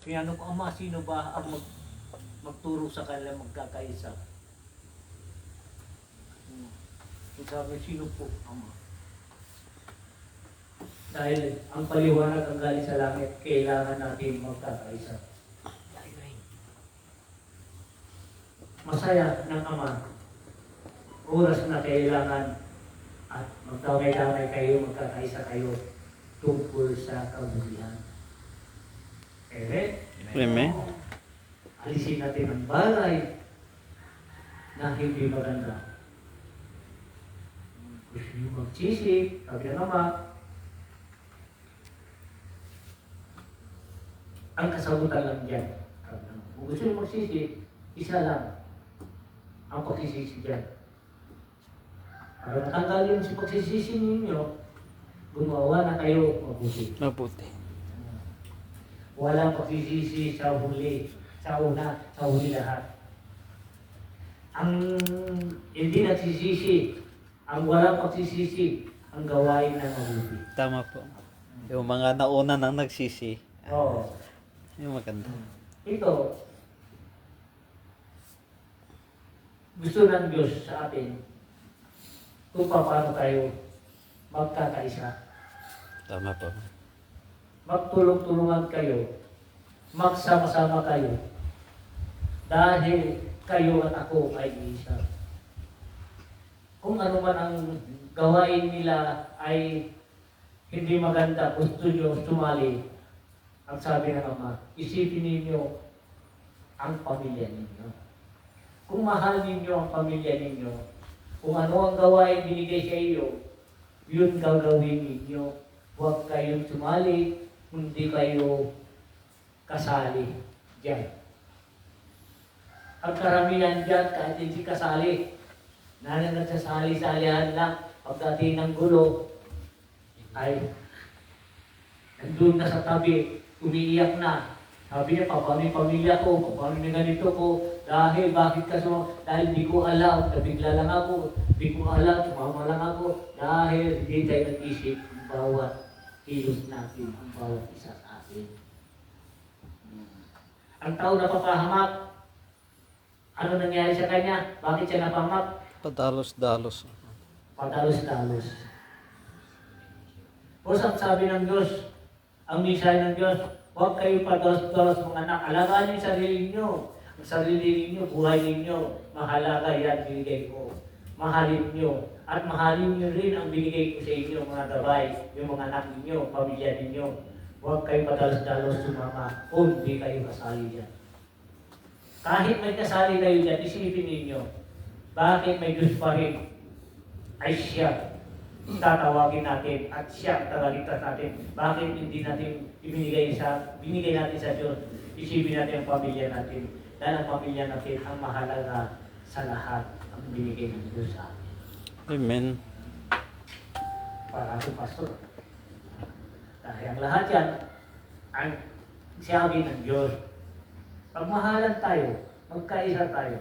Tinanong ko, Ama, sino ba ang magturo sa kanila magkakaisa? Sabi, sino po, Ama? Dahil ang paliwanag ang galing sa langit, kailangan natin magkakaisa. Masaya ng Ama, oras na kailangan at magdamay-damay kayo, magkakaisa kayo tungkol sa kabutihan. Amen. Alisin natin ang bagay na hindi maganda. Gusto nyo magsisi, sabi ng Ama, ang kasagutan lang dyan. Kung gusto nyo magsisi, isa lang ang pagsisisi dyan. Para natanggal yung si pagsisisi ninyo, gumawa na kayo mabuti. Mabuti. Walang pagsisisi sa huli, sa una, sa huli lahat. Ang hindi nagsisisi, ang walang pagsisisi, ang gawain na mabuti. Tama po. Yung mga nauna nang nagsisi. Oo. Yung maganda. Ito, gusto ng Diyos sa atin kung paano tayo magkakaisa. Tama po. Magtulong-tulungan kayo, magsama-sama kayo, dahil kayo at ako ay isa. Kung ano man ang gawain nila ay hindi maganda, gusto nyo sumali, ang sabi ng Ama, isipin ninyo ang pamilya ninyo. Kung mahal ninyo ang pamilya ninyo, kung ano ang gawain binigay sa iyo, yun gagawin ninyo. Huwag kayong sumali, hindi kayo kasali diyan. Ang karamihan diyan, kahit hindi kasali, nagsasali-salihan lang, pagdating ng gulo, ay nandun na sa tabi, umiiyak na. Sabi niya, paano yung pamilya ko, paano yung ganito ko, dahil bakit ka dahil di ko alam, nabigla lang ako, di ko alam, sumama lang ako, dahil hindi tayo nag-isip ang bawat kilos natin, ang bawat isa sa atin. Ang tao na papahamak, ano nangyari sa kanya? Bakit siya napahamak? Padalos-dalos. Padalos-dalos. O ang sabi ng Diyos, ang mensahe ng Diyos, huwag kayo padalos-dalos mga anak, alagaan niyo yung sarili niyo. Ang sarili ninyo, buhay ninyo, mahalaga yan binigay ko. Mahalin niyo. At mahalin niyo rin ang binigay ko sa inyo, mga gabay, yung mga anak ninyo, pamilya ninyo. Huwag kayo padalos-dalos sumama kung hindi kayo kasali dyan. Kahit may kasali kayo dyan, isipin ninyo, bakit may Diyos pa rin ay siya tatawagin natin at siya tagaligtas natin. Bakit hindi natin binigay natin sa Diyos, isipin natin ang pamilya natin. Dahil ang pamilya natin ang mahalaga sa lahat ang binigay ng Diyos sa atin. Amen. Para sa pastor. Dahil ang lahat yan ang sinabi ng Diyos. Pagmahalan tayo, magkaisa tayo.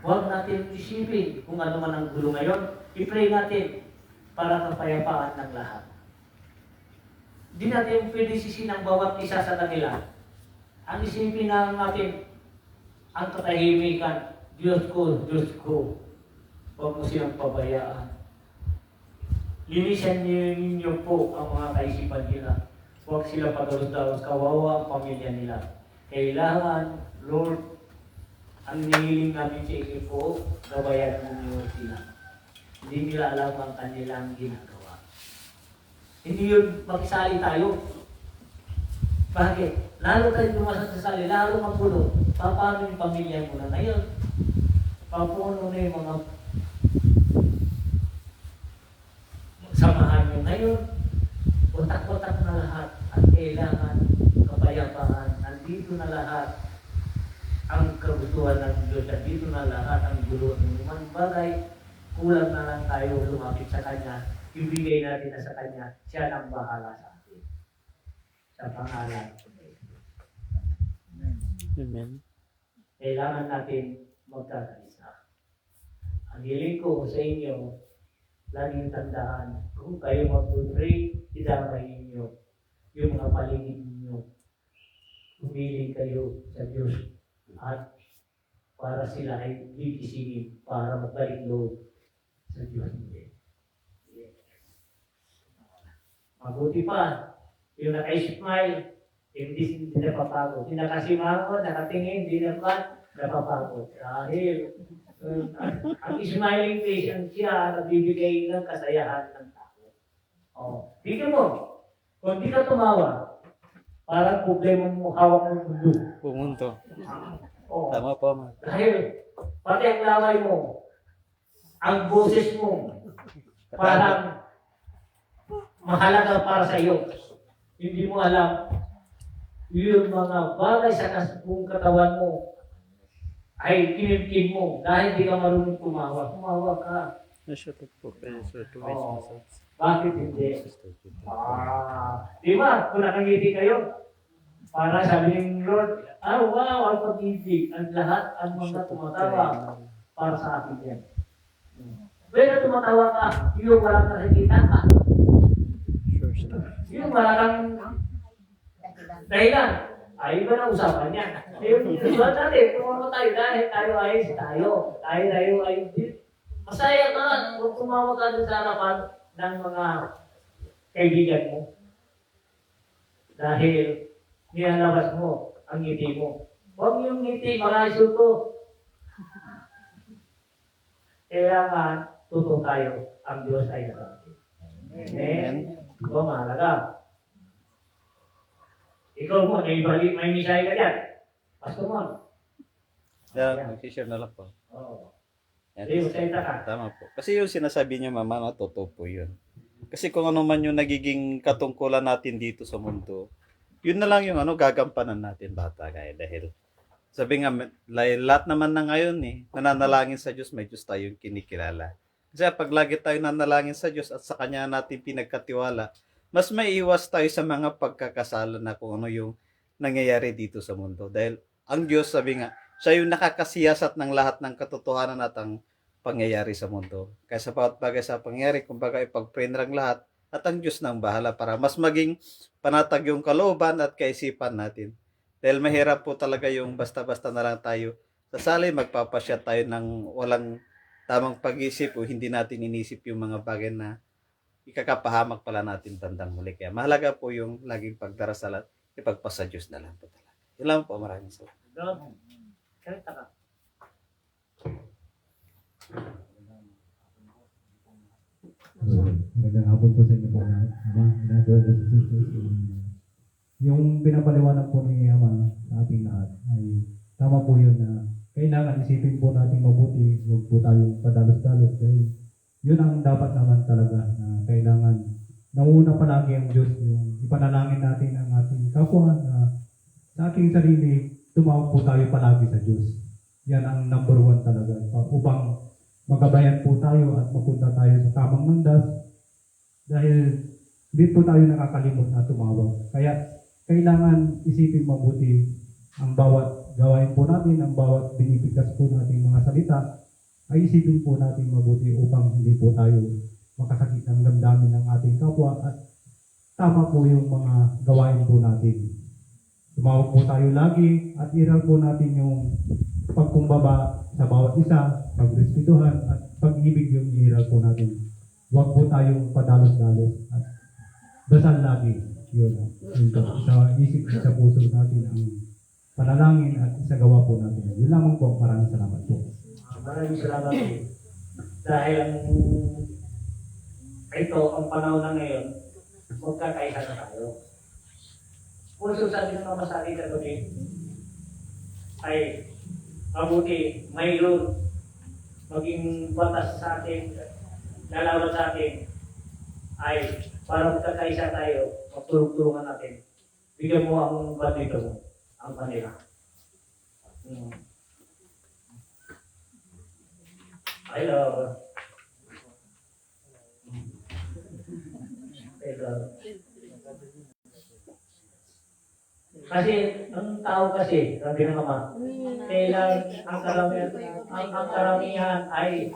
Huwag natin isipin kung ano man ang gulo ngayon. I-pray natin para kapayapaan ng lahat. Hindi natin pwede sisihin ang bawat isa sa kanila. Ang isipin na natin, ang katahimikan, Diyos ko, Diyos ko. Huwag mo silang pabayaan. Linisan ninyo po ang mga kaisipan nila. Huwag sila padalos-dalos, kawawa ang pamilya nila. Kailangan, Lord, ang nihiling namin sa inyo po, gabayan ninyo sila. Hindi nila alam ang kanilang ginagawa. Hindi yun makisali tayo. Bakit? Lalo tayo lumasad sa sali, lalo magpulo. Paano yung pamilya mo na ngayon? Paano na yung mga samahan nyo ngayon? Utak-utak na lahat at kailangan kapayapaan. Nandito na lahat ang kagustuhan ng Diyos. Nandito na lahat ang gulo ng mga bagay. Kulang na lang tayo lumapit sa Kanya. Ibigay natin na sa Kanya. Siya ang bahala sa atin. Sa pangalan. Amen. Kailangan natin magkakaisa. Ang hiling ko sa inyo, laging tandaan, kung kayo mag-pray, idamay ninyo yung mga paligid ninyo. pumili kayo sa Diyos at para sila ay gigisingin para magbalik loob sa Diyos. Mabuti pa, yung naka-smile, hindi napapagod. Yung nakasimango, nakatingin, hindi naman napapagod. Dahil ang smiling face ang siya nagbibigay ng kasayahan ng tao. Oh, tingnan mo, kung di ka tumawa, parang problema mo hawak ng mundo. Pumunto. Oh, Tama po, ma. dahil pati ang lamay mo, ang boses mo, parang mahalaga para sa iyo. Hindi mo alam, yung mga bagay sa buong katawan mo ay kinimkim mo dahil di ka marunong tumawa. Tumawa ka. Oo. Bakit hindi? Di ba? Kung nakangiti kayo, para sabi ng Lord, wow, ang pag-ibig, ang lahat, ang mga tumatawa para sa akin yan. Pero tumatawa ka, yung walang nakikita ka. Yung walang dahilan. Ay, iba na usapan yan. Yung usapan natin, tumawa tayo dahil tayo ayos tayo. Tayo ayos din. Masaya ka kung tumawa ka dun sa harapan ng mga kaibigan mo. Dahil nilalabas mo ang ngiti mo. Huwag yung ngiti, mga isuto. Kailangan totoo tayo. Ang Diyos ay natin. Amen. Ito mahalaga. Ikaw mo, may misay ka dyan. Pastor mo. Mag-share na lang po. Oo. Yan. Hindi, magsalita ka. Tama po. Kasi yung sinasabi niya, mama, na totoo po yun. Kasi kung ano man yung nagiging katungkulan natin dito sa mundo, yun na lang yung gagampanan natin bata kaya dahil sabi nga, lahat naman na ngayon nananalangin sa Diyos, may Diyos tayong kinikilala. Kasi pag lagi tayo nanalangin sa Diyos at sa Kanya natin pinagkatiwala, mas may iwas tayo sa mga pagkakasala na kung ano yung nangyayari dito sa mundo. Dahil ang Diyos, sabi nga, siya yung nakakasiyasat ng lahat ng katotohanan at ang pangyayari sa mundo. Kaya sa bawat bagay sa pangyayari, kumbaga ipag-pray na lang lahat at ang Diyos nang bahala para mas maging panatag yung kalooban at kaisipan natin. Dahil mahirap po talaga yung basta-basta na lang tayo sasali, magpapasya tayo ng walang tamang pag-isip o hindi natin inisip yung mga bagay na ikakapahamak pala natin bandang huli. Kaya mahalaga po yung laging pagdarasal at ipagpasa Diyos na lang po talaga. Yun lang po, maraming salamat. Doon. Salita ka. Magandang hapon po sa inyo po, Ama, Ina, brothers and sisters. Yung pinapaliwanag po ni Ama sa ating lahat ay tama po yun na kailangan isipin po natin mabuti, huwag po tayong padalos-dalos dahil yun ang dapat naman talaga na kailangan nauna palagi ang Diyos, yung ipanalangin natin ang ating kapwa na sa ating sarili, tumawag po tayo palagi sa Diyos. Yan ang number one talaga upang magabayan po tayo at mapunta tayo sa tamang landas dahil hindi po tayo nakakalimot na tumawag. Kaya kailangan isipin mabuti ang bawat gawain po natin, ang bawat binibigkas po natin mga salita, ay isipin po natin mabuti upang hindi po tayo makasakit ng damdamin ng ating kapwa at tama po yung mga gawain po natin. Tumawag po tayo lagi at iral po natin yung pagkumbaba sa bawat isa, pagrespetuhan at pag-ibig yung iral po natin. Huwag po tayong padalos-dalos at dasal lagi. Yun. Sa isip sa puso natin ang panalangin at isagawa po natin. Yun lamang po. Maraming salamat po. Maraming salamat po. Dahil ito, ang panahon na ngayon, magkakaisa na tayo. Kung sabi ng mga masakit na gabi, ay mabuti, mayroon maging batas sa atin, lalawan sa atin, ay para magkakaisa tayo, magtulong-tulungan natin. Bigyan mo ang bandito mo, ang kanila. I love. Kasi ang tao kasi, sabi ng Ama, kailan ang karamihan ay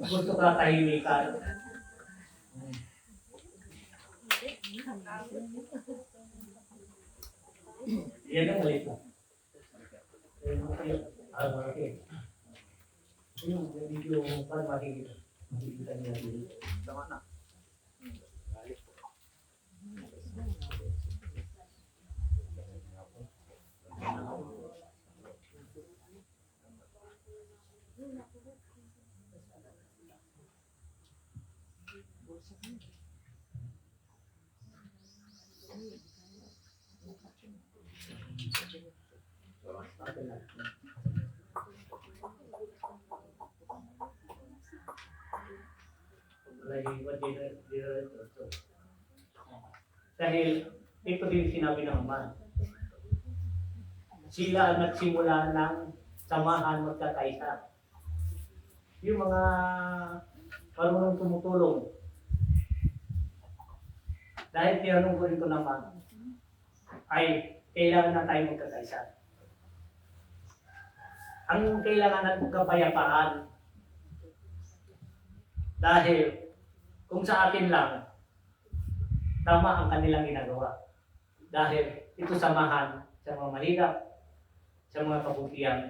gusto ka tahimikan. Yan ang maliit na. Okay. Yung video, paano makikita? Makikita nila dito. Tama na. Dahil ito din sinabi ng Ama. Sila ang nagsimula ng samahan magkakaisa. Yung mga marunong tumutulong. Dahil tinanong ko rito naman, ay kailangan na tayo magkakaisa. Ang kailangan natin kapayapaan. Dahil kung sa atin lang, tama ang kanilang ginagawa. Dahil ito samahan sa mga mahirap, sa mga kabutihan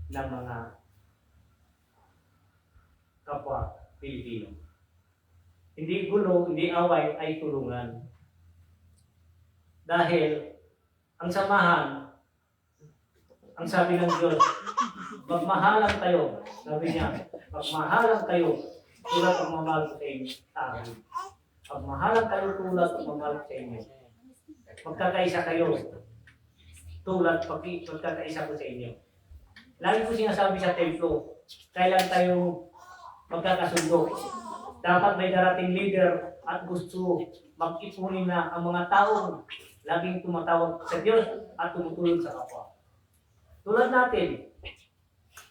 ng mga kapwa Pilipino. Hindi gulo, hindi away, ay tulungan. Dahil ang samahan, ang sabi ng Diyos, magmahalan kayo. Sabi niya, magmahalan kayo tulad ang mamahal ko sa inyo. Magmahalan kayo tulad ang mamahal ko sa inyo. Magkakaisa kayo tulad magkakaisa ko sa inyo. Lagi ko sinasabi sa templo, kailan tayo magkakasundo. Dapat may darating leader at gusto mag-ipunin na ang mga taong laging tumatawag sa Diyos at tumutulong sa kapwa. Tulad natin,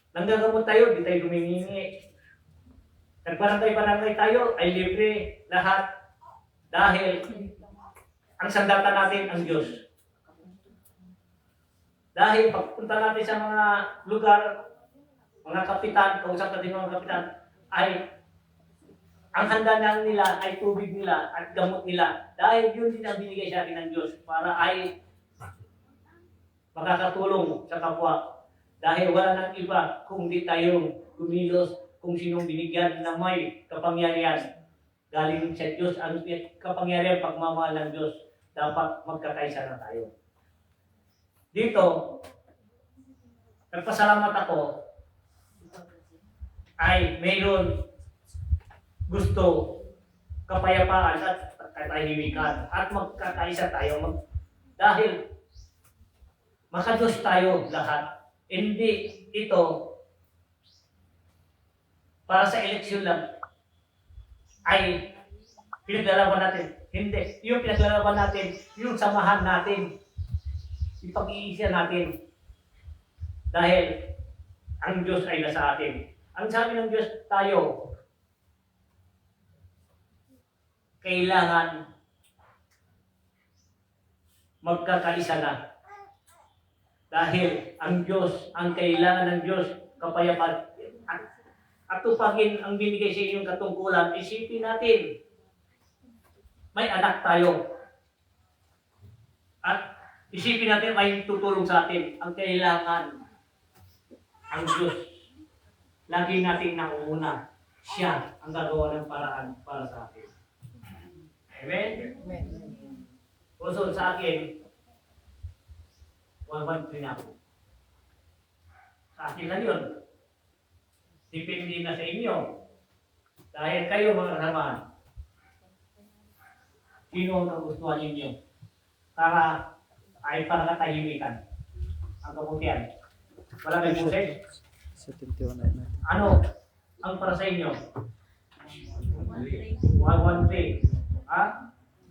nanggagamot tayo, di tayo humihingi. Nagbarangay-barangay tayo, ay libre lahat. Dahil ang sandata natin ang Diyos. Dahil pagpunta natin sa mga lugar, mga kapitan, kausap natin mga kapitan, ay ang handa na nila ay tubig nila at gamot nila. Dahil yun din ang binigay sa atin ng Diyos para ay makakatulong sa kapwa. Dahil wala nang iba kung di tayo kumilos kung sinong binigyan na may kapangyarihan. Galing sa Diyos ang kapangyarihan pagmamahal ng Diyos. Dapat magkakaisa na tayo. Dito, nagpasalamat ako ay mayroon gusto kapayapaan at katahimikan at magkakaisa tayo dahil makadiyos tayo lahat. Hindi ito para sa eleksyon lang ay pinaglalaban natin. Hindi. Yung pinaglalaban natin, yung samahan natin, ipag-iisa natin. Dahil ang Diyos ay nasa atin. Ang sabi ng Diyos tayo, kailangan magkakaisa na. Dahil ang Diyos, ang kailangan ng Diyos, kapayapaan. At tupagin ang binigay sa inyong katungkulan, isipin natin, may anak tayo. At isipin natin, may tutulong sa atin. Ang kailangan, ang Diyos, lagi natin nakuuna. Siya ang gagawa ng paraan para sa atin. Amen? Amen. Also sa akin, 1-1-3 na ako. Sa akin lang yun. Depende na sa inyo. Dahil kayo mga kasamahan, sino ang kagustuhan ninyo? Para ay para katahimikan. Ang kabutihan. Wala kayong musik? Sa 21 na natin. Ano ang para sa inyo? 1-1-3. Ha?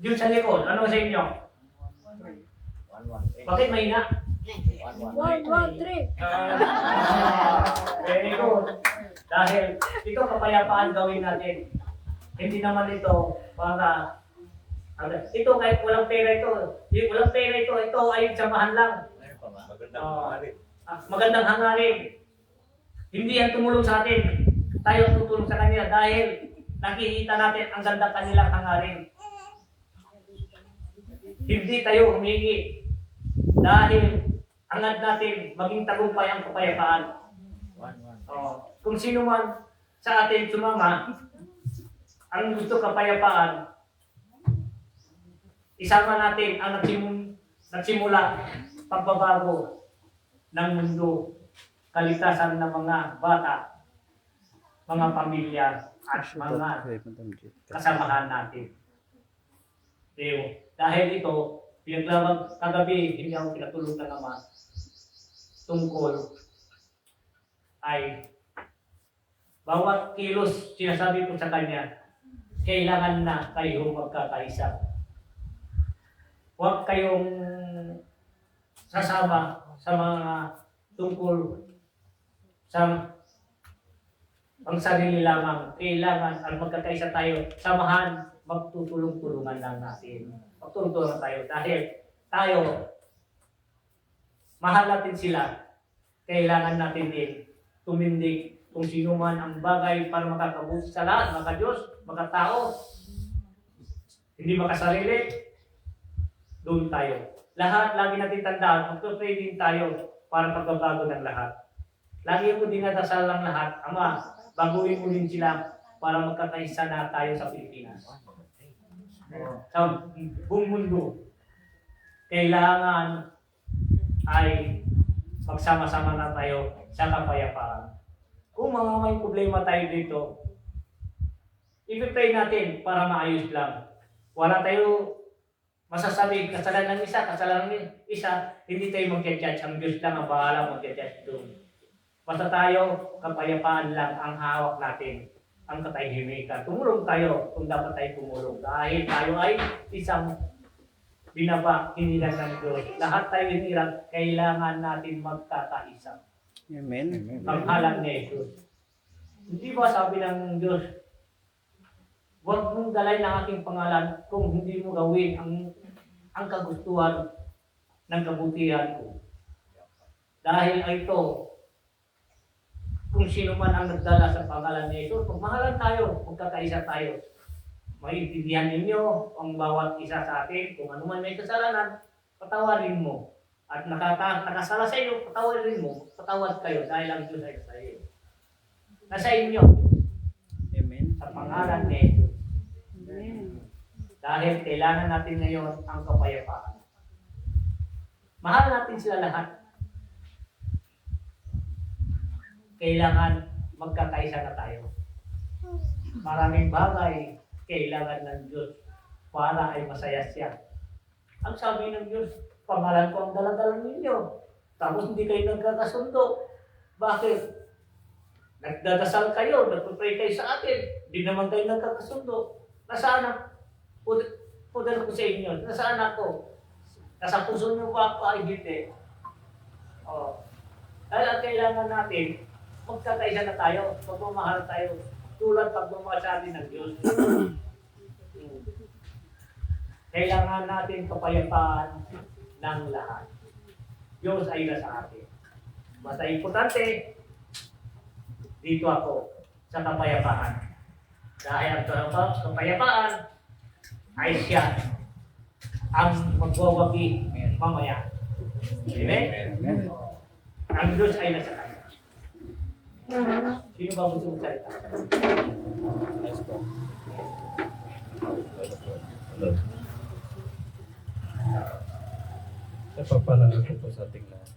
Diyon sa likod, ano sa inyo? 1-1-3. Bakit mahina? 1-1-3. Very good. Dahil ito kapayapaan gawin natin. Hindi naman ito para ito kahit walang pera ito. Walang pera ito. Ito ay samahan lang. Magandang hangarin. Hindi yan tumulong sa atin. Tayo ang tutulong sa kanila dahil nakikita natin ang ganda kanilang hangarin. Hindi tayo humingi. Dahil hangad natin maging tagumpay ang kapayapaan. Kung sino man sa atin sumama, ang gusto kapayapaan, isama natin ang nagsimula pagbabago ng mundo, kaligtasan ng mga bata, mga pamilya, at mga kasamahan natin. Dahil ito, pinaglaban kagabi, hindi ako pinatulog ng Ama tungkol ay bawat kilos sinasabi ko sa kanya, kailangan na kayong magkakaisa. Huwag kayong sasama sa mga tungkol sa ang sarili lamang. Kailangan ang magkakaisa tayo. Samahan, magtutulong-tulungan lang natin. Magtulong-tulungan tayo. Dahil tayo, mahal natin sila. Kailangan natin din tumindig kung sino man ang bagay para makakabuti sa lahat, maka-Diyos, maka-tao. Hindi makasarili, doon tayo. Lahat, lagi natin tandaan, magpapray din tayo para pagbabago ng lahat. Lagi ko dinadasal lang lahat, Ama, baguhin mo din sila para magkakaisa na tayo sa Pilipinas. Sa buong mundo, kailangan ay magsama-sama na tayo sa kapayapaan. Kung mga may problema tayo dito, i-pray natin para maayos lang. Wala tayo masasabi, kasalanan ng isa, hindi tayo mag-judge. Ang Diyos lang ang bahala mag-judge doon. Basta tayo, kapayapaan lang ang hawak natin, ang katahimikan. Tumulong tayo kung dapat tayo tumulong. Dahil tayo ay isang hinilang ng Diyos. Lahat tayo hinilang, kailangan natin magkakaisa. Amen. Panghalang ni Jesus. Hindi ba sabi ng Diyos, huwag mong dalay ng aking pangalan kung hindi mo gawin ang kagustuhan ng kabutihan ko. Dahil ito, kung sino man ang nagdala sa pangalan ni Jesus, magmahalan tayo, magkakaisa tayo. Maintindihan ninyo ang bawat isa sa atin, kung ano man may kasalanan, patawarin mo. At nakasala sa iyo, patawarin mo, patawad kayo dahil ang Diyos ay sa iyo. Nasa inyo. Amen. Sa pangalan ni Jesus. Dahil kailangan natin ngayon ang kapayapaan. Mahal natin sila lahat. Kailangan magkakaisa na tayo. Maraming bagay kailangan ng Diyos para ay masaya siya. Ang sabi ng Diyos, pangalan ko ang daladalan ninyo. Tapos hindi kayo nagkakasundo. Bakit? Nagdadasal kayo, nagpapray kayo sa atin. Hindi naman kayo nagkakasundo. Nasaan ako? Pudal ko sa inyo. Nasaan ako? Nasa puso nyo ba ako ay hindi? Dahil ang kailangan natin, magkakaisa na tayo, magmamahal tayo, tulad pagmamahal sa atin ng Diyos. Kailangan natin kapayapaan ng lahat. Diyos ay nasa atin. Basta importante, dito ako sa kapayapaan. Dahil ang kapayapaan ay siya ang magwawagi mamaya. Amen? Ang Diyos ay nasa kanya. Sino ba gusto mong salita? Napapalala ko po sa ating lahat.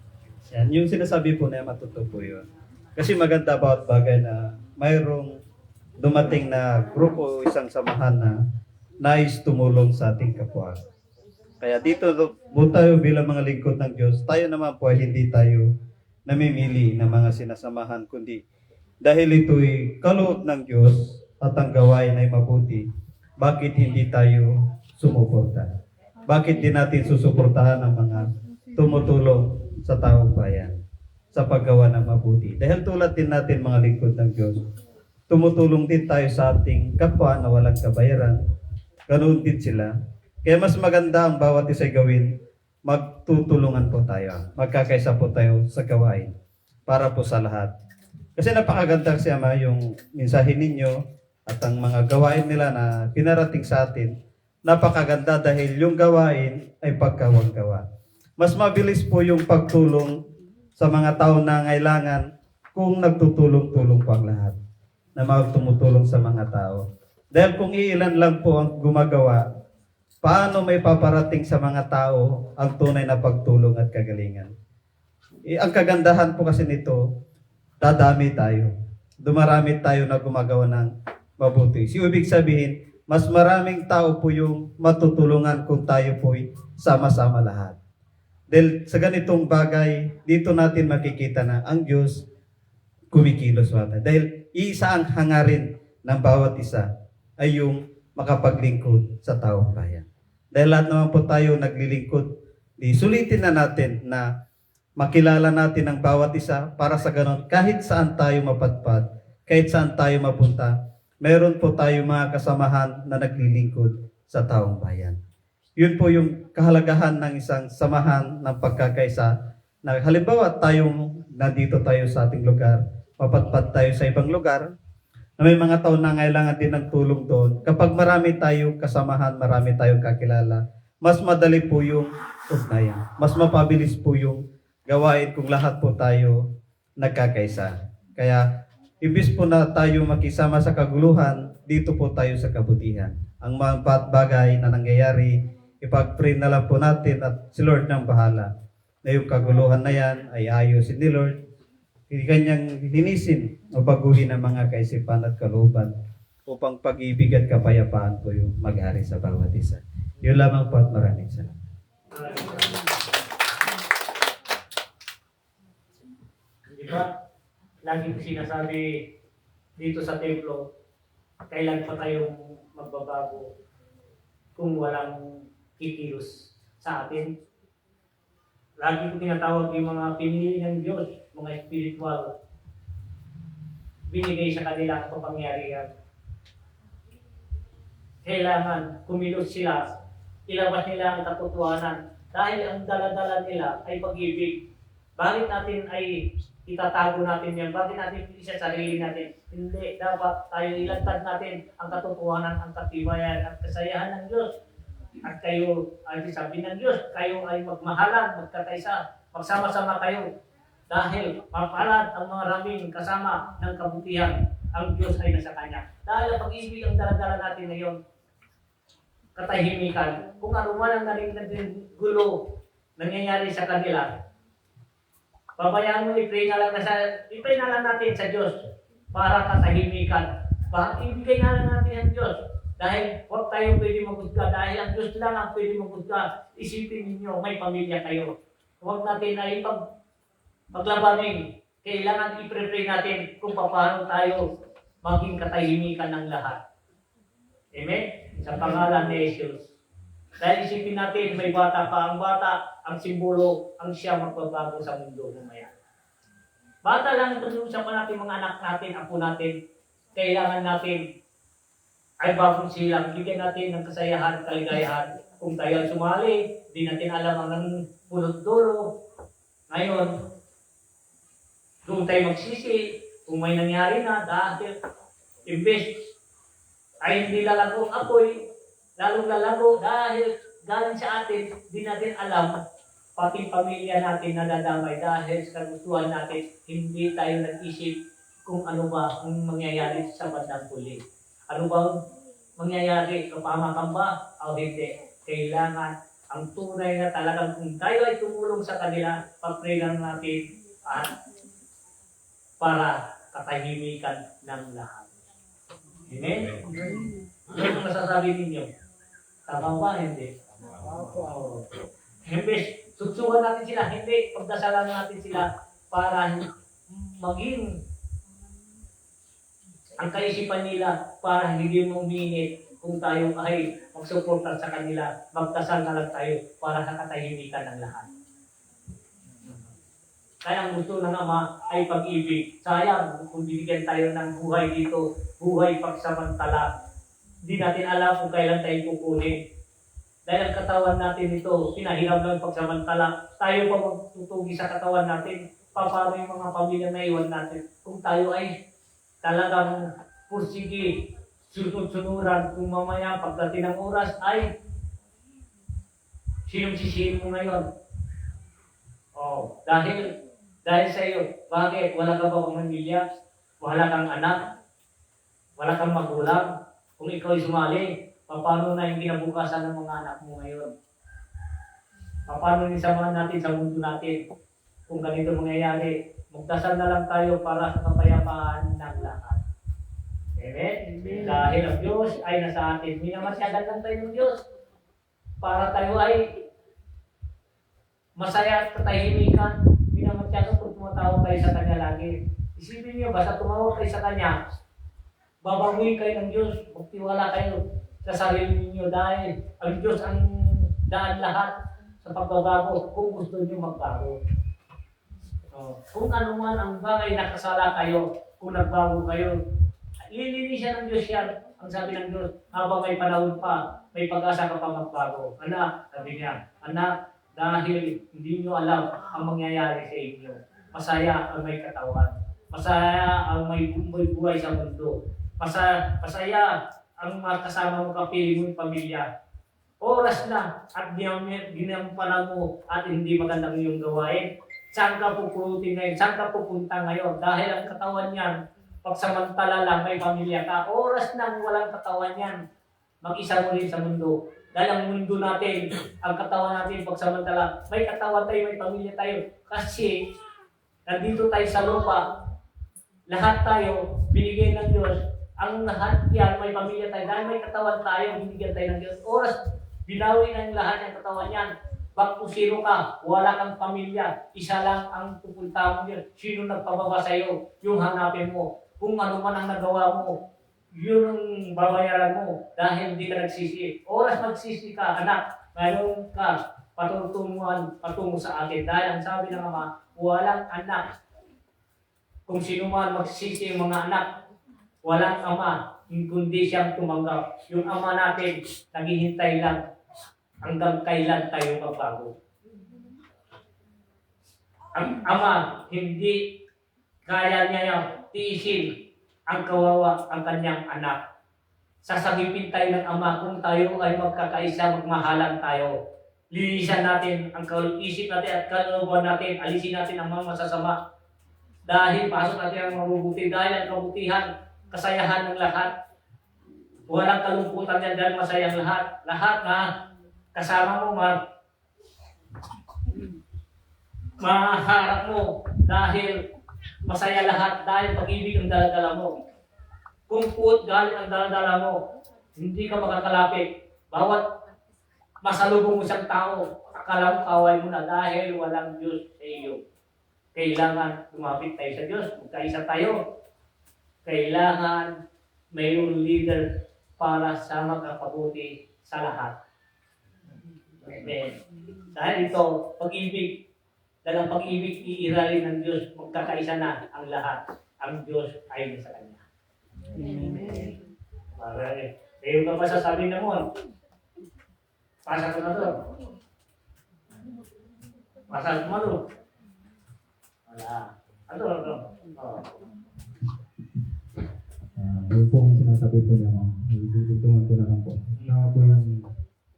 Yan, yung sinasabi po na matuto po yun. Kasi maganda bawat bagay na mayroong dumating na grupo o isang samahan na nais tumulong sa ating kapwa. Kaya dito po tayo bilang mga lingkod ng Diyos, tayo naman po ay hindi tayo namimili ng mga sinasamahan, kundi dahil ito'y kaloob ng Diyos at ang gawain ay mabuti, bakit hindi tayo sumuporta? Bakit di natin susuportahan ang mga tumutulong sa taong bayan sa paggawa ng mabuti? Dahil tulad din natin mga lingkod ng Diyos, tumutulong din tayo sa ating kapwa na walang kabayaran. Ganoon din sila. Kaya mas maganda ang bawat isa'y gawin, magtutulungan po tayo. Magkakaisa po tayo sa gawain para po sa lahat. Kasi napakaganda kasi Ama yung mensahe ninyo at ang mga gawain nila na pinarating sa atin. Napakaganda dahil yung gawain ay pagkawang gawa. mas mabilis po yung pagtulong sa mga tao na ngailangan kung nagtutulong-tulong po ang lahat na magtumutulong sa mga tao. Dahil kung iilan lang po ang gumagawa, paano may paparating sa mga tao ang tunay na pagtulong at kagalingan? Ang kagandahan po kasi nito, dadami tayo. Dumarami tayo na gumagawa ng mabuti. Ibig sabihin, mas maraming tao po yung matutulungan kung tayo po'y sama-sama lahat. Dahil sa ganitong bagay, dito natin makikita na ang Diyos kumikilos wata. Dahil isa ang hangarin ng bawat isa ay yung makapaglingkod sa taong bayan. Dahil lahat naman po tayo naglilingkod, sulitin na natin na makilala natin ang bawat isa para sa ganon, kahit saan tayo mapadpad, kahit saan tayo mapunta, meron po tayo mga kasamahan na naglilingkod sa taong bayan. Yun po yung kahalagahan ng isang samahan ng pagkakaisa. Na halimbawa nandito tayo sa ating lugar, mapadpad tayo sa ibang lugar, na may mga tao na kailangan din ng tulong doon. Kapag marami tayong kasamahan, marami tayong kakilala, mas madali po yung ugnayan. Mas mapabilis po yung gawain kung lahat po tayo nagkakaisa. Kaya, ibis po na tayo makisama sa kaguluhan, dito po tayo sa kabutihan. Ang mga bagay na nangyayari, ipag-pray na lang po natin at si Lord nang bahala. Na yung kaguluhan na yan ay ayusin ni Lord. Kanyang linisin o baguhin ang mga kaisipan at kalooban upang pag-ibig at kapayapaan po yung mag-ari sa bawat isa. Yun lamang po at maraming salamat. Di ba? Lagi ko sinasabi dito sa templo, kailan pa tayong magbabago kung walang kikilos sa atin. Lagi ko tinatawag yung mga pinili ng Diyos, mga spiritual, binigay sa kanila ang kapangyarihan. Kailangan kumilos sila, ilabas nila ang katotohanan dahil ang dala-dala nila ay pag-ibig. Bakit natin ay itatago natin yan? Bakit natin isa sarili natin? Hindi, dapat tayo ilantad natin ang katotohanan, ang katibayan at kasayahan ng Diyos. At kayo, ay sabi ng Diyos, kayo ay magmahalan, magkataisa, magsama-sama kayo. Dahil mapalad ang mga raming kasama ng kabutihan, ang Diyos ay nasa Kanya. Dahil ang pag-ibig ang dala-dala natin ngayon, katahimikan, kung ano man ang naging gulo nangyayari sa kanila, pabayaan mo, i-pray na lang natin sa Diyos para katahimikan. Ibigay na lang natin ang Diyos. Dahil huwag tayo pwede maghusga. Dahil ang Diyos lang ang pwede maghusga. Isipin ninyo, may pamilya kayo. Huwag natin ay paglabanin. Kailangan i-pray natin kung paano tayo maging katahimikan ng lahat. Amen? Sa pangalan ni Jesus. Dahil isipin natin, may bata pa. Ang bata, ang simbolo, ang siya magbabago sa mundo mamaya. Bata lang ito sa natin mga anak natin, apo natin. Kailangan natin ay bagong silang, bigyan natin ng kasayahan, kaligayahan. Kung tayo sumali, di natin alam ang punot dulo. Ngayon, doon tayo magsisi, kung may nangyari na, dahil imbes ay hindi lalago apoy, lalong lalago dahil galing sa atin, di natin alam, pati pamilya natin nadadamay dahil sa kagustuhan natin, hindi tayo nag-isip kung ano ba ang mangyayari sa bandang huli. Ano bang mangyayari? Kapamakan ba? O hindi? Kailangan ang tunay na talagang kung tayo ay tumulong sa kanila, pag-pray lang natin para katahimikan ng lahat. Amen? Ano ang masasabi ninyo? Tama ba? Hindi? Oo. Imbes, tutsuhan natin sila. Hindi, pagdasalan natin sila para maging ang kaisipan nila para hindi mo uminit kung tayo ay magsuporta sa kanila, magdasal na lang tayo para sa katahimikan ng lahat. Kaya ang gusto ng Ama ay pag-ibig. Sayang kung bibigyan tayo ng buhay dito, buhay pagsamantala. Hindi natin alam kung kailan tayo kukunin. Dahil ang katawan natin ito, pinahiram lang pagsamantala. Tayo pa magtutugi sa katawan natin. Paano yung mga pamilya na iwan natin? Kung tayo ay talagang pursige, sunod-sunuran, kung mamaya pagdating ng oras ay sinong sisihin mo ngayon? Dahil sa iyo. Bakit? Wala ka ba pamilya? Wala kang anak? Wala kang magulang? Kung ikaw ay sumali, paano na yung kinabukasan ng mga anak mo ngayon? Paano nisamahan natin sa mundo natin? Kung ganito mangyayari, magdasal na lang tayo para sa kapayapaan ng lahat. Amen? Dahil ang Diyos ay nasa atin. Minamasyagan lang tayo ng Diyos para tayo ay masaya at katahimikan. Minamasyagan kung tumatawag tayo sa Kanya lagi. Isipin niyo, basta tumawag kayo sa Kanya, babawi kayo ng Diyos, magtiwala kayo sa sarili niyo dahil ang Diyos ang daan lahat sa pagbabago kung gusto niyo magbago. Kung ano man ang bagay na kasala kayo, kung nagbago kayo, ililinisyan ng Diyos yan. Ang sabi ng Diyos, habang may panahon pa, may pag-asa ka pa magbago. Anak, sabi niya, anak, dahil hindi niyo alam ang mangyayari sa inyo. Masaya ang may katawan. Masaya ang may buhay sa mundo. Masaya ang mga kasama mo, kapili mo yung pamilya. Oras na at ginampanan mo at hindi magandang iyong gawain. Saan ka pupunti ngayon? Saan ka pupunta ngayon? Dahil ang katawan niyan, pagsamantala lang may pamilya ka. Oras na walang katawan niyan. Mag-isa mo rin sa mundo. Dahil ang mundo natin, ang katawan natin, pagsamantala, may katawan tayo, may pamilya tayo. Kasi, nandito tayo sa lupa, lahat tayo, binigay ng Diyos. Ang lahat yan, may pamilya tayo. Dahil may katawan tayo, binigyan tayo ng Diyos. Oras, binawi ng lahat ng katawan yan. Back to zero ka, wala kang pamilya. Isa lang ang pupunta mo dyan. Sino nagpababa sa'yo? Yung hanapin mo. Kung ano man ang nagawa mo, yun ang babayaran mo dahil hindi ka nagsisi. Oras magsisi ka, anak, mayroon ka patungo sa akin. Dahil ang sabi ng Ama, walang anak. Kung sino man magsisi yung mga anak, walang ama, kundi siyang tumanggap. Yung Ama natin, naghihintay lang hanggang kailan tayo magbago. Ang Ama, hindi kaya niya tiisin ang kawawa ang kanyang anak. Sasagipin tayo ng Ama kung tayo ay magkakaisa, magmahalan tayo. Linisan natin ang isip natin at kalooban natin, alisin natin ang mga masasama. Dahil pasok natin ang mabubuti, dahil ang kabutihan, kasayahan ng lahat. Walang kalungkutan yan dahil masayang lahat. Lahat na kasama mo, maharap mo dahil masaya lahat dahil pag-ibig ang daladala mo. Kung puot galit ang daladala mo, hindi ka makakalapit. Bawat masalubong mo siyang tao, akala mo kaway mo na dahil walang Diyos sa iyo. Kailangan lumapit tayo sa Diyos, magkaisa tayo. Kailangan mayroong leader para sa magkapabuti sa lahat. Amen. Dahil ito, pag-ibig, dahil ang pag-ibig iiralin ng Diyos, magkakaisa na ang lahat. Ang Diyos ay sa Kanya. Amen. Mayroon ka pa sasabihin na mo. Pasa ko na to. Pasa ko na to. Wala. Ano? Oh. Yung pong sinasabi po niya, dudugtungan ko na lang po. Na po yung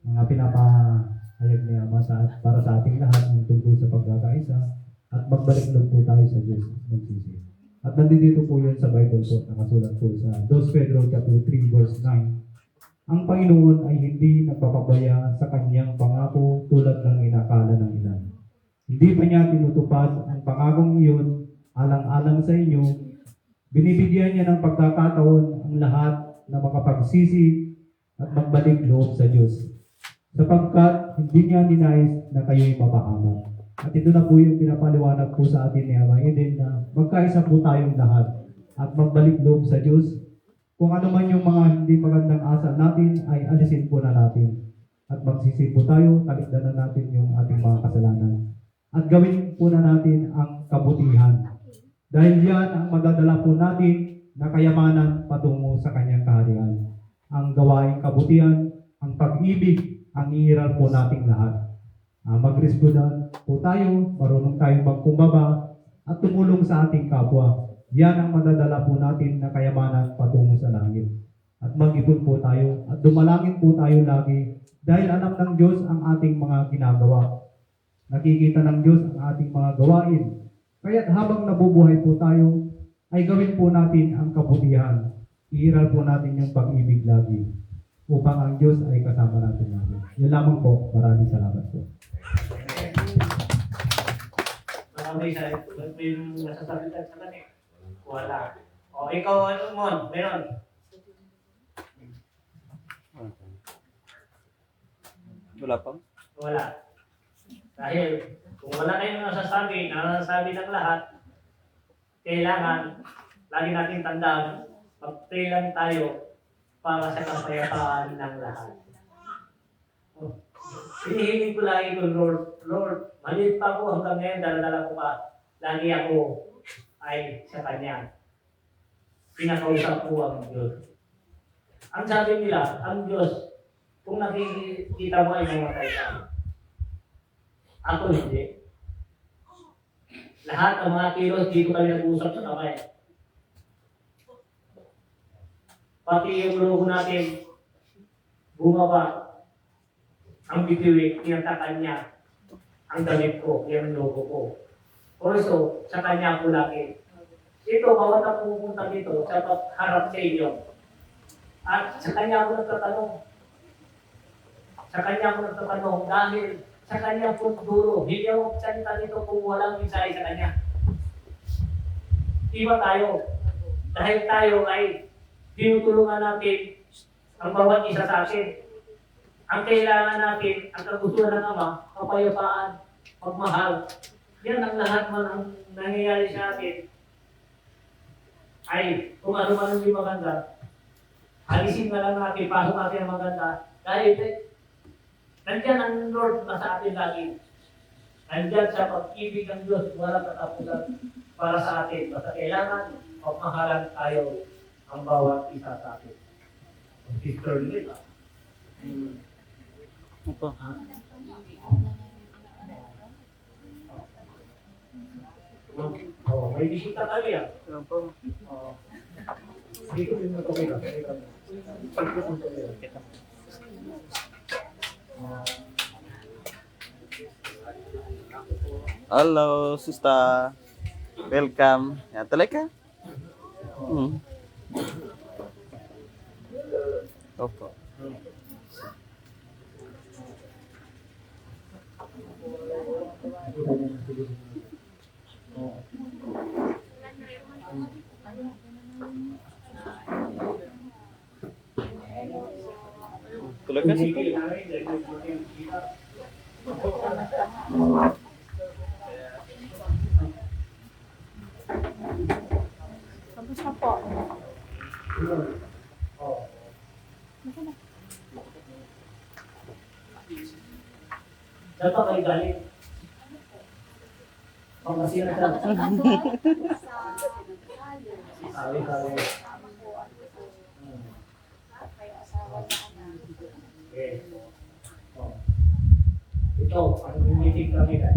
mga pinapahayag niya para sa ating lahat ng tungkol sa pagkakaisa at magbalik loob po tayo sa Diyos magsisi. At nandito po yun sa Bible po, nakasulat po sa 2 Pedro chapter 3 verse 9. Ang Panginoon ay hindi nagpapabaya sa kanyang pangako tulad ng inakala ng ilan. Hindi pa niya tinutupad ang pangakong iyon alang-alang sa inyo. Binibigyan niya ng pagkakataon ang lahat na makapagsisi at magbalik loob sa Diyos. Sapagkat hindi niya ninais na kayo'y mapahamak. At ito na po yung pinapaliwanag po sa atin ni Ama Eden na magkaisa po tayong lahat at magbalik loob sa Diyos. Kung ano man yung mga hindi magandang asal natin ay alisin po na natin. At magsisi po tayo, talikdanan natin yung ating mga kasalanan. At gawin po na natin ang kabutihan. Dahil yan ang madadala po natin na kayamanan patungo sa kanyang kaharian. Ang gawaing kabutihan, ang pag-ibig, ang iiral po nating lahat. Magrespondan po tayo, marunong tayong magkumbaba at tumulong sa ating kapwa. Yan ang madadala po natin na kayamanan patungo sa langit. At mag-ipon po tayo at dumalangin po tayo lagi dahil alam ng Diyos ang ating mga ginagawa. Nakikita ng Diyos ang ating mga gawain. Kaya't habang nabubuhay po tayo, ay gawin po natin ang kabutihan. Iiral po natin yung pag-ibig lagi upang ang Diyos ay kasama natin lagi. Yan lamang po. Maraming salamat po. May masasabi ka sa kanya? Wala. O, ikaw, ano mo? Meron. Wala pang? Wala. Dahil, kung wala kayong nasasabi ng lahat, kailangan, lagi natin tandaan, mag-pray lang tayo para sa kapayapaan ng lahat. Hinihiling ko lagi ko, Lord, maliit pa ako hanggang ngayon, dala-dala ko pa. Lagi ako ay sa Kanya. Pinakausap ko ang Diyos. Ang sabi nila, ang Diyos, kung nakikita mo ay mamatay ka. Ako hindi. Lahat ng mga kilos, dito kami nag-uusap sa kamay. Pati yung logo natin, bumaba. Ang bitiwik, tinatakan niya ang damit ko, yung logo ko. Also, sa kanya ako lagi. Ito, bawat ako pupunta dito, sa harap sa inyo. At sa kanya ako nagtatanong. Sa kanya ako nagtatanong dahil sa kanya po duro. Hindi ako salita dito kung walang mensahe sa kanya. Iba tayo. Dahil tayo ay tinutulungan natin ang bawat isa sa atin. Ang kailangan natin, ang kagustuhan ng Ama, kapayapaan, pagmahal. Yan ang lahat man ang nangyayari sa atin. Ay, kung ano man hindi maganda, alisin na lang natin, pasok natin ang maganda. Dahil nandiyan ang Lord na sa atin lagi. Nandiyan sa pag-ibig ng Diyos, walang katapusan para sa atin. Basta kailangan pagmahalan tayo ang bawat isa sa atin. Sister Lila. Opo. Oh, may bisita kami ah. Opo. Oh. Dito din na kami. Hello, sister. Welcome. Ya, tuloy ka? Opo. Tuloy ka, sister. Kamusta po? Saan pa kayo galing? Pangasinan ka. Sabi. Okay. Oh. Ito, ang meeting kami na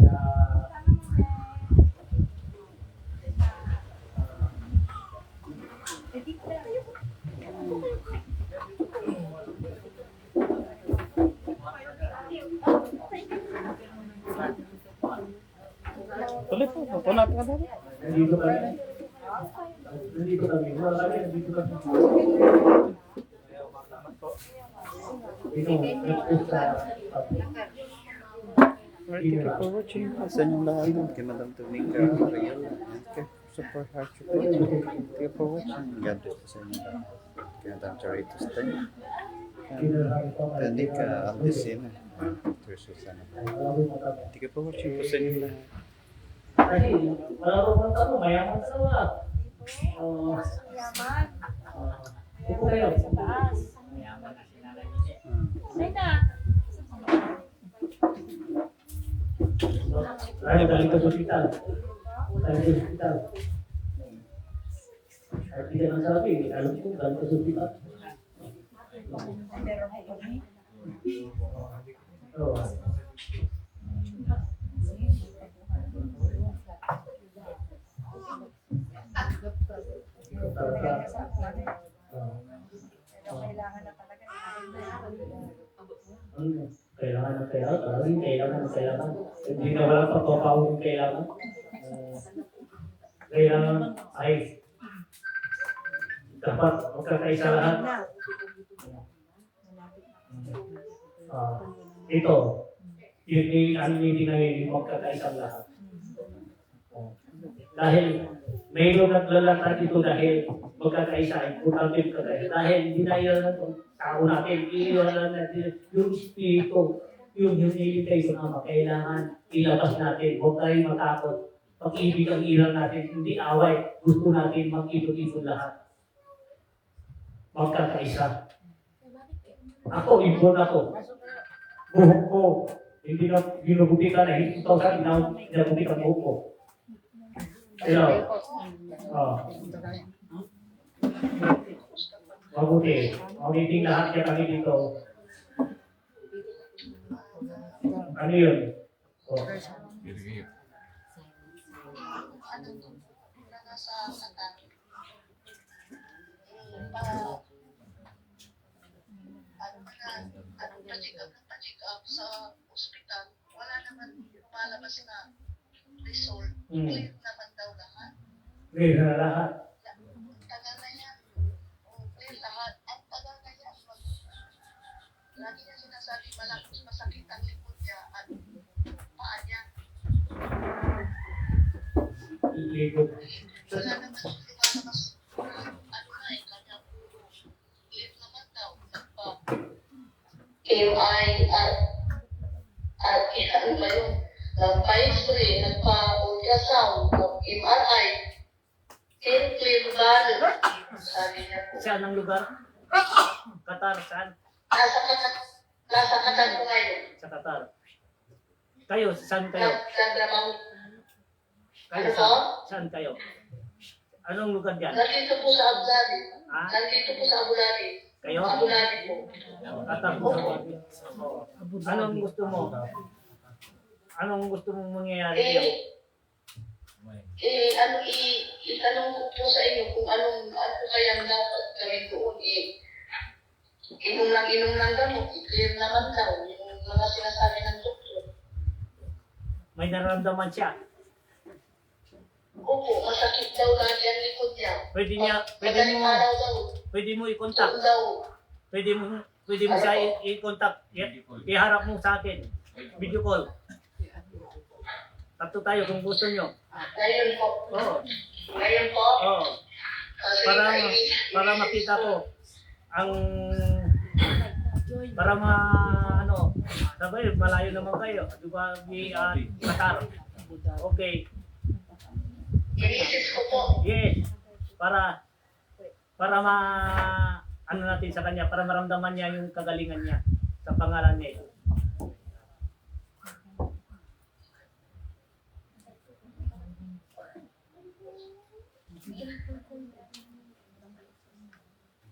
Tuloy po. Punat ka daw. nandito kami. Nandito kami. Wala kami, nandito kami. Ito, nag-post sa Thank you for watching. Sa inyong lahat. Kay Madam Tonica Real. Okay. Super heart support. Thank you for watching. God bless sa inyong lahat. Kay Madam Charito Stein. Tonica Aldesina. Terso sana. Thank you for watching po sa inyong lahat. Kasi, wala ko pang tanong, mayaman ka naman. Yaman. Upo kayo. Sa taas. Ay na. Ay, galing ka sa hospital. Galing ka sa hospital. Ay, hindi ka nang sabi. Alam ko, galing ka sa hospital. Oo. Kailangan na talaga. Kailangan ng pera para rin, kailangan. Hindi na walang pagpapaw yung kailangan. Kailangan ay dapat magkakaisa lahat. Ito, hindi na magkakaisa lahat. Dahil may naglalakad ito dahil magkakaisa, importante magkakaisa. Dahil hindi na yun tao natin, iiwanan natin yung espiritu, yung hinili tayo sa Ama, kailangan ilabas natin. Huwag tayong matakot. Pag-ibig ang ilang natin, hindi away. Gusto natin mag-ibig-ibig lahat. Magkakaisa. Ako, ibon ako. Buhok ko. Hindi na binubuti ka na. Hindi 2,000 na binabuti ka buhok ko. Hello. Mabuti. Mabuting lahat niya kami dito. Ano yun? Pa-check up sa ospital, wala naman lumalabas na result. Hmm. Clear naman daw lahat. Clear na lahat. Tagal na yan. Clear lahat. Ang tagal na yan. Lagi niya sinasabi, masakit ang likod niya at paa niya. Likod. Wala naman lumalabas. Ano na eh, kanya clear naman daw. MI at ano ba yun? Nagpa-X-ray, nagpa-ultrasound, MRI. Clear valve. Sabi niya po. Saan ang lugar? Qatar, saan? Nasa Qatar ko ngayon. Sa Qatar. Kayo, saan kayo? Nagtrabaho. Kayo, Ano po? saan kayo? Anong lugar dyan? Nandito po sa Abu Dhabi. Ha? Nandito po sa Abu Dhabi. Kayo? Abu Dhabi po. Qatar. Anong gusto mo? Anong gusto mong mangyayari dyan? Itanong ko po sa inyo kung ano kayang dapat gawin doon. Inom lang gamot. I-clear naman daw yung mga sinasabi ng doktor. May nararamdaman siya. Opo, masakit daw lagi ang likod niya. Pwede mo i-contact. Pwede mo siya i-contact. Iharap mo sa akin. Video call. Tatlo tayo kung gusto nyo. Ngayon po. Oo. Ngayon po. Oo. Kasi Para makita ko ang sabay, malayo naman kayo. Diba, Qatar. Okay. iniisip ko po. Yes. Para ano natin sa kanya, para maramdaman niya yung kagalingan niya sa pangalan niya.